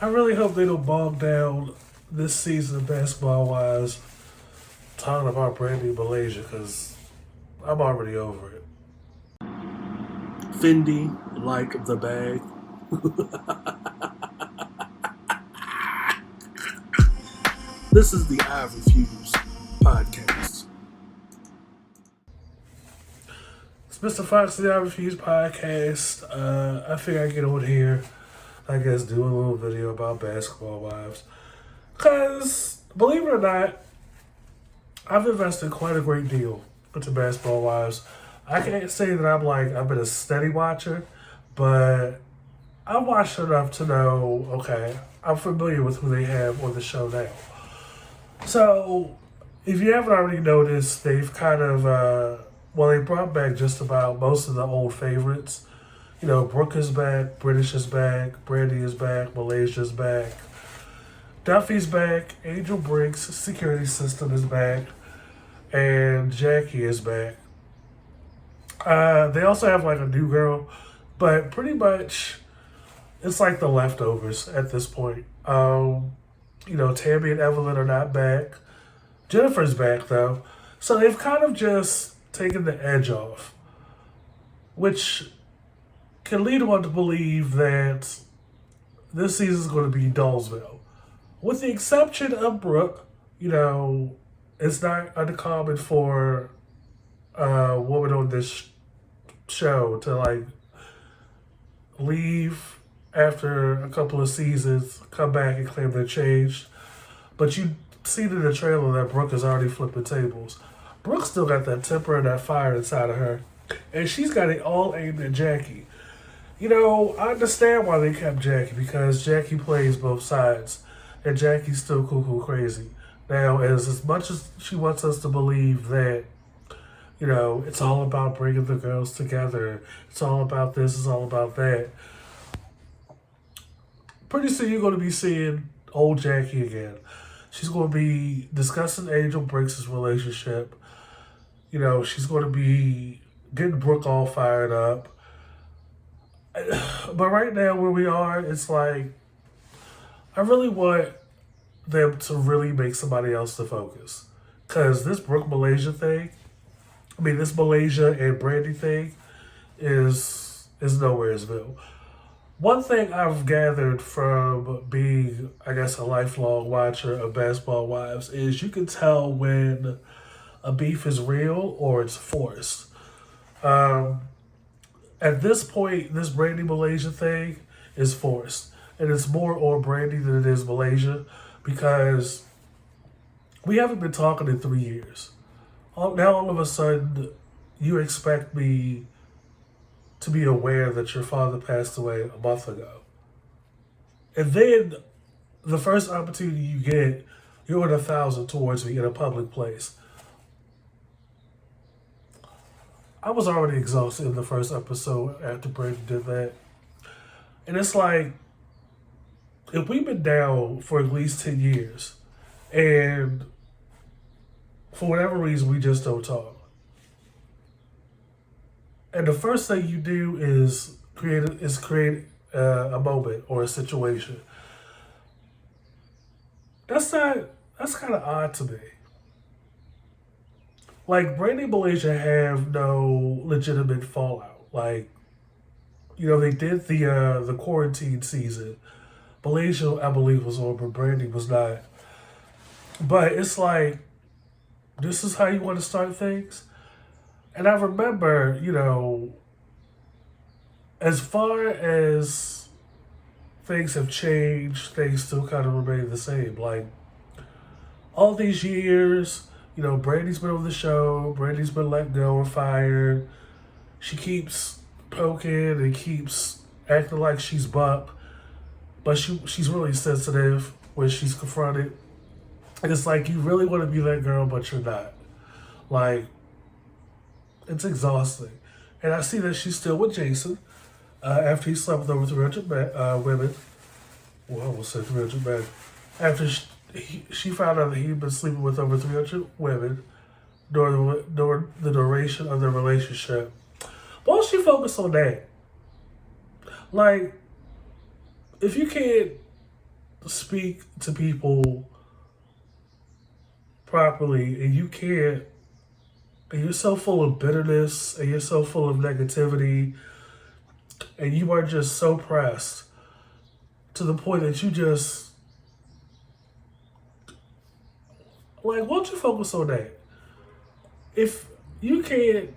I really hope they don't bog down this season of Basketball Wives talking about Brandi Malaysia because I'm already over it. Fendi, like the bag. This is the I Refuse podcast. It's Mr. Fox, the I Refuse podcast. I figure I get on here, I guess, do a little video about Basketball Wives. Because, believe it or not, I've invested quite a great deal into Basketball Wives. I can't say that I've been a steady watcher, but I watched enough to know, okay, I'm familiar with who they have on the show now. So, if you haven't already noticed, they've kind of, they brought back just about most of the old favorites. You know, Brooke is back, British is back, Brandi is back, Malaysia's back, Duffy's back, Angel Briggs' security system is back, and Jackie is back. They also have like a new girl, but pretty much it's like the leftovers at this point. Tammy and Evelyn are not back. Jennifer's back though. So they've kind of just taken the edge off, which can lead one to believe that this season is going to be Dollsville. With the exception of Brooke, it's not uncommon for a woman on this show to like leave after a couple of seasons, come back and claim they're changed. But you see in the trailer that Brooke is already flipping tables. Brooke still got that temper and that fire inside of her. And she's got it all aimed at Jackie. I understand why they kept Jackie, because Jackie plays both sides. And Jackie's still cuckoo crazy. Now, as much as she wants us to believe that, it's all about bringing the girls together, it's all about this, it's all about that, pretty soon you're going to be seeing old Jackie again. She's going to be discussing Angel Briggs' relationship. She's going to be getting Brooke all fired up. But right now, where we are, it's like, I really want them to really make somebody else the focus. Because this Brooke Malaysia thing, this Malaysia and Brandi thing is nowheresville. One thing I've gathered from being, I guess, a lifelong watcher of Basketball Wives is you can tell when a beef is real or it's forced. At this point, this Brandi Malaysia thing is forced. And it's more on Brandi than it is Malaysia, because we haven't been talking in 3 years. Now all of a sudden, you expect me to be aware that your father passed away a month ago. And then the first opportunity you get, you're at 1,000 towards me in a public place. I was already exhausted in the first episode after Brandi did that. And it's like, if we've been down for at least 10 years, and for whatever reason we just don't talk, and the first thing you do is create a moment or a situation, that's kind of odd to me. Like, Brandi and Malaysia have no legitimate fallout. Like, they did the quarantine season. Malaysia, I believe, was on, but Brandi was not. But it's like, this is how you want to start things? And I remember, as far as things have changed, things still kind of remain the same. Like, all these years, Brandi's been on the show, Brandi's been let go or fired. She keeps poking and keeps acting like she's Buck, but she's really sensitive when she's confronted. And it's like, you really want to be that girl, but you're not. Like, it's exhausting. And I see that she's still with Jason after he slept with over 300 women. Well, I almost said 300 men. After she found out that he'd been sleeping with over 300 women during the duration of their relationship. Why don't she focus on that? Like, if you can't speak to people properly and you can't, and you're so full of bitterness and you're so full of negativity and you are just so pressed to the point that you just, like, why don't you focus on that? If you can't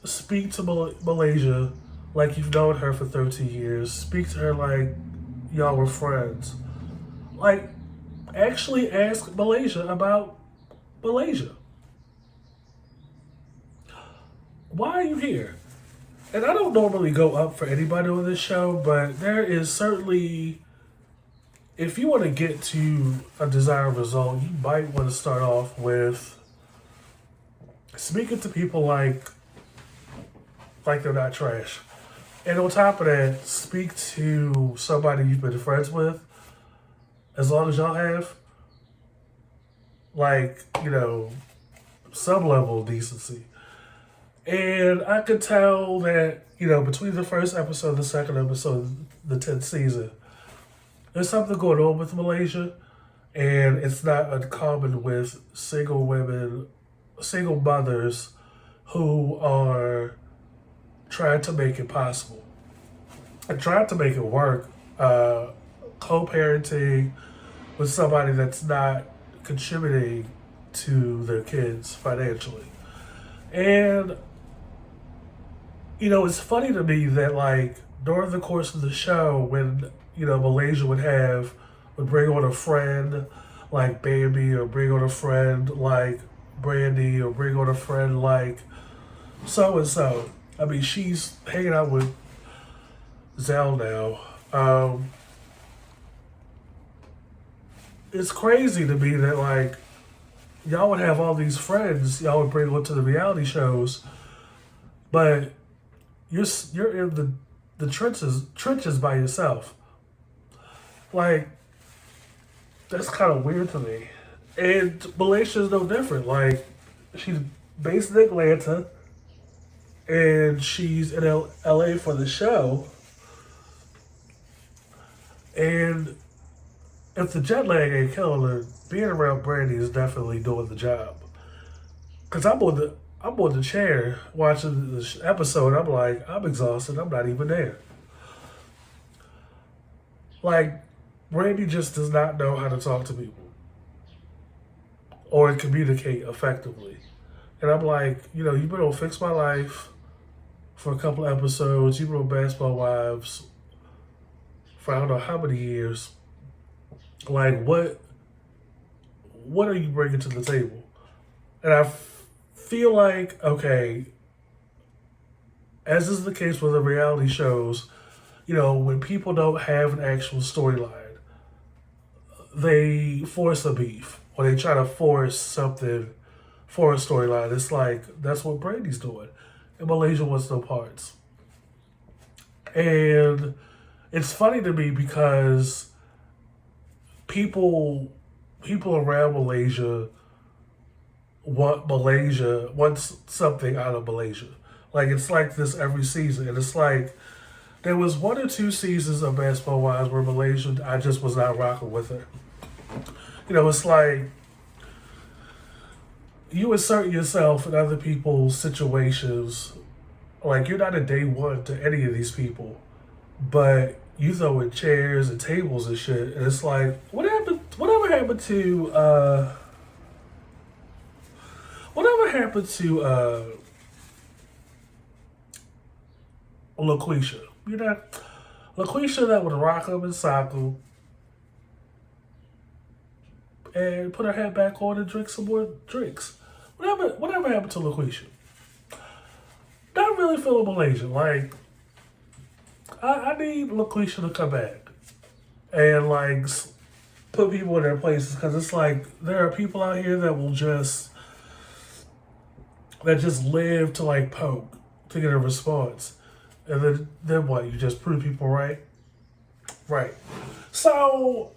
speak to Malaysia like you've known her for 13 years, speak to her like y'all were friends, like, actually ask Malaysia about Malaysia. Why are you here? And I don't normally go up for anybody on this show, but there is certainly, if you want to get to a desired result, you might want to start off with speaking to people like they're not trash. And on top of that, speak to somebody you've been friends with, as long as y'all have, like, some level of decency. And I could tell that, between the first episode and the second episode, the 10th season, there's something going on with Malaysia. And it's not uncommon with single women, single mothers who are trying to make it possible and trying to make it work. Co-parenting with somebody that's not contributing to their kids financially. And it's funny to me that, like, during the course of the show, when, Malaysia would bring on a friend like Bambi, or bring on a friend like Brandi, or bring on a friend like so-and-so. I mean, she's hanging out with Zell now. It's crazy to me that, like, y'all would have all these friends y'all would bring onto the reality shows, but you're in the trenches by yourself. Like, that's kind of weird to me. And Malaysia is no different. Like, she's based in Atlanta, and she's in LA for the show. And if the jet lag ain't killing her, being around Brandi is definitely doing the job. Cause I'm on the chair watching this episode. I'm like, I'm exhausted. I'm not even there. Like, Brandi just does not know how to talk to people or communicate effectively. And I'm like, you've been on Fix My Life for a couple of episodes. You've been on Basketball Wives for I don't know how many years. Like, what are you bringing to the table? And I feel like, okay, as is the case with the reality shows, when people don't have an actual storyline, they force a beef or they try to force something for a storyline. It's like, that's what Brandi's doing. And Malaysia wants no parts. And it's funny to me because people around Malaysia wants something out of Malaysia. Like, it's like this every season. And it's like, there was 1 or 2 seasons of Basketball Wives where Malaysia, I just was not rocking with her. It's like, you insert yourself in other people's situations. Like, you're not a day one to any of these people, but you throw in chairs and tables and shit. And it's like, whatever happened to LaQuisha? LaQuisha that would rock them and sock them and put her head back on and drink some more drinks. Whatever happened to LaQuisha? Not really feeling Malaysian. Like, I need LaQuisha to come back and, like, put people in their places, because it's like, there are people out here that will just live to, like, poke to get a response. And then what? You just prove people right? Right. So,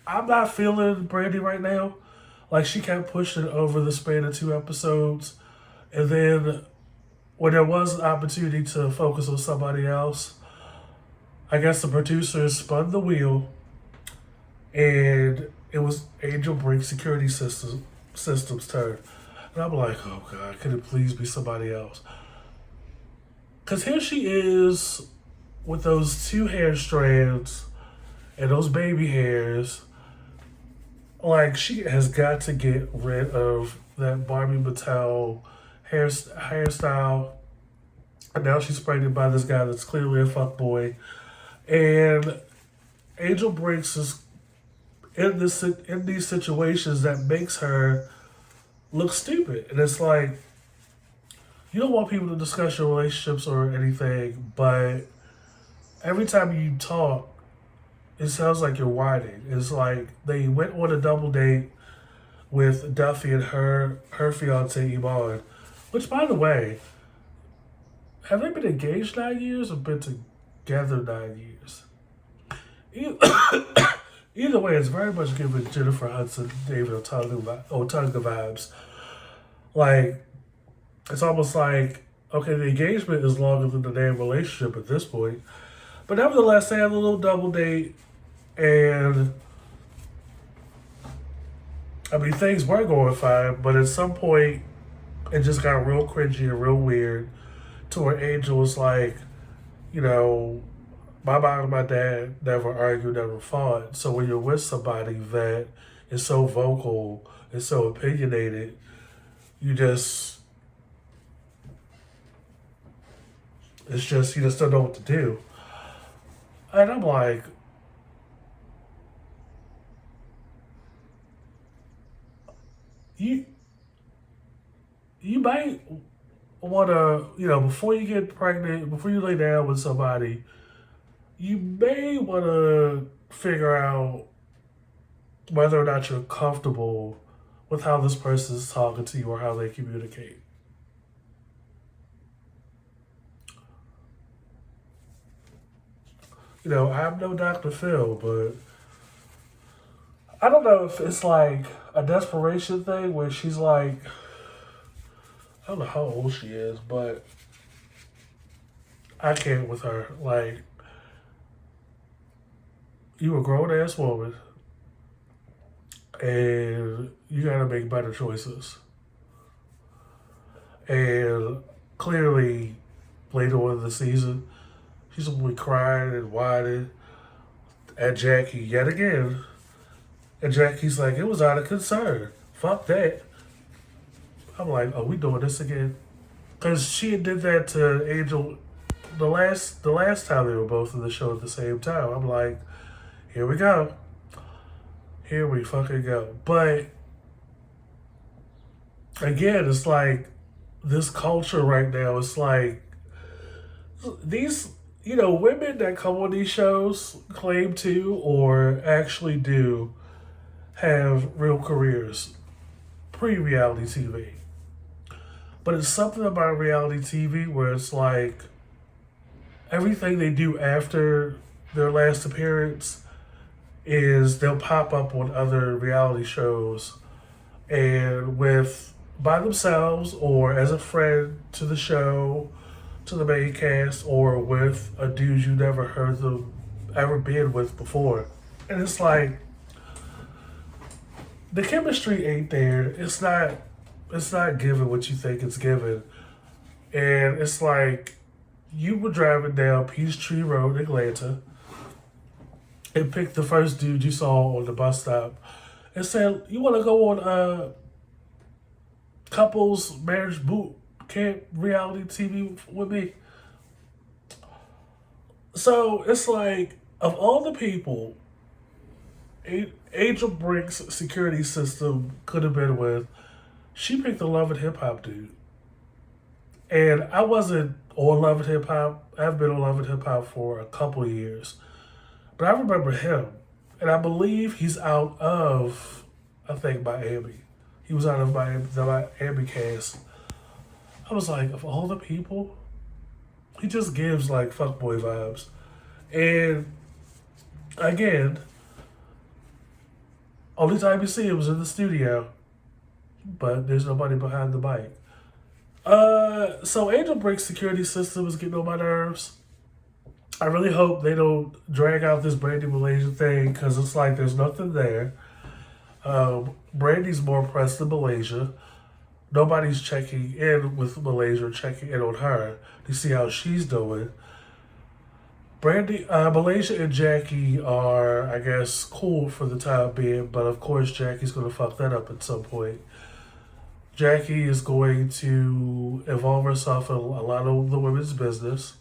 I'm not feeling Brandi right now. Like, she kept pushing over the span of 2 episodes. And then when there was an opportunity to focus on somebody else, I guess the producers spun the wheel, and it was Angel Brink's security system's turn. And I'm like, oh God, could it please be somebody else? Because here she is with those two hair strands and those baby hairs. Like, she has got to get rid of that Barbie Mattel hairstyle. And now she's pregnant by this guy that's clearly a fuckboy. And Angel Briggs is in these situations that makes her look stupid. And it's like, you don't want people to discuss your relationships or anything, but every time you talk, it sounds like you're whining. It's like they went on a double date with Duffy and her fiance Iman, which, by the way, have they been engaged 9 years or been together 9 years? Either way, it's very much giving Jennifer Hudson, David Otunga vibes. Like, it's almost like, okay, the engagement is longer than the damn relationship at this point. But nevertheless, they had a little double date, and I mean, things were going fine, but at some point, it just got real cringy and real weird to where Angel was like, you know, my mom and my dad never argued, never fought. So when you're with somebody that is so vocal and so opinionated, you just don't know what to do. And I'm like, you might want to, before you get pregnant, before you lay down with somebody, you may want to figure out whether or not you're comfortable with how this person is talking to you or how they communicate. I'm no Dr. Phil, but I don't know if it's like a desperation thing where she's like, I don't know how old she is, but I can't with her. Like, you a grown ass woman and you gotta make better choices. And clearly, later on in the season, she's gonna be crying and whining at Jackie yet again. And Jackie's like, it was out of concern. Fuck that. I'm like, are we doing this again? Because she did that to Angel the last time they were both in the show at the same time. I'm like, here we go. Here we fucking go. But again, it's like this culture right now, it's like these, women that come on these shows claim to or actually do have real careers pre-reality TV. But it's something about reality TV where it's like everything they do after their last appearance is they'll pop up on other reality shows and by themselves or as a friend to the show, to the main cast, or with a dude you never heard them ever been with before. And it's like the chemistry ain't there. It's not giving what you think it's giving. And it's like you were driving down Peachtree Road in Atlanta and picked the first dude you saw on the bus stop and said, you want to go on a couples marriage boot camp reality TV with me? So it's like, of all the people Angel Brink's security system could have been with, she picked the Love and Hip Hop dude. And I wasn't on Love and Hip Hop. I've been on Love and Hip Hop for a couple of years. But I remember him. And I believe he's out of, I think, Miami. He was out of the Miami cast. I was like, of all the people, he just gives like fuckboy vibes. And again, only time you see him was in the studio, but there's nobody behind the mic. So Angel Brink's security system is getting on my nerves. I really hope they don't drag out this Brandi Malaysia thing because it's like there's nothing there. Brandy's more pressed than Malaysia. Nobody's checking in with Malaysia, checking in on her to see how she's doing. Malaysia and Jackie are, I guess, cool for the time being, but of course Jackie's going to fuck that up at some point. Jackie is going to involve herself in a lot of the women's business.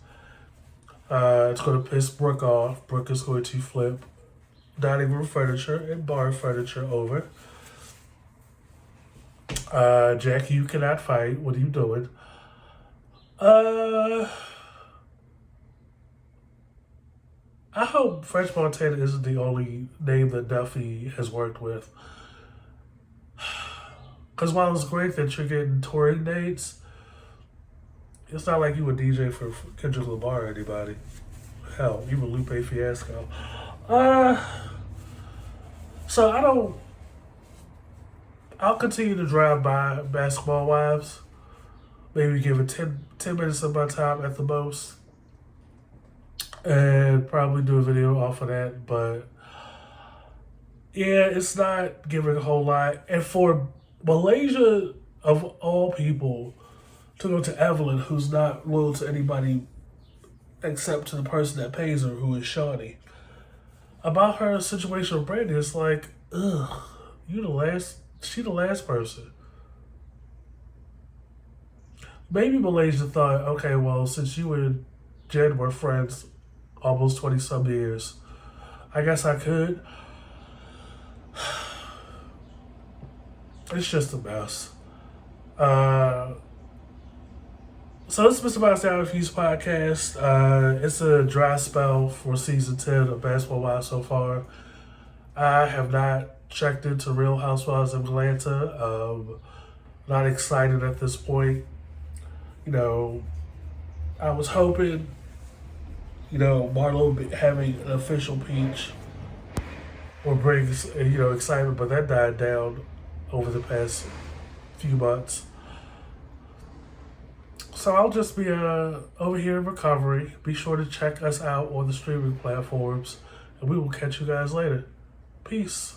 It's going to piss Brooke off. Brooke is going to flip dining room furniture and bar furniture over. Jackie, you cannot fight. What are you doing? I hope French Montana isn't the only name that Duffy has worked with. Because while it's great that you're getting touring dates, it's not like you would DJ for Kendrick Lamar or anybody. Hell, even Lupe Fiasco. So I'll continue to drive by Basketball Wives. Maybe give it 10 minutes of my time at the most. And probably do a video off of that. But yeah, it's not giving a whole lot. And for Malaysia, of all people, to go to Evelyn, who's not loyal to anybody except to the person that pays her, who is Shawnee. About her situation with Brandi, it's like, ugh, she the last person. Maybe Malaysia thought, okay, well, since you and Jen were friends almost 20 some years, I guess I could. It's just a mess. So this is Mr. Miles Down Refuse podcast. It's a dry spell for season 10 of Basketball Wives so far. I have not checked into Real Housewives of Atlanta. Not excited at this point. You know, I was hoping, Marlo having an official peach would bring, excitement, but that died down over the past few months. So I'll just be over here in recovery. Be sure to check us out on the streaming platforms, and we will catch you guys later. Peace.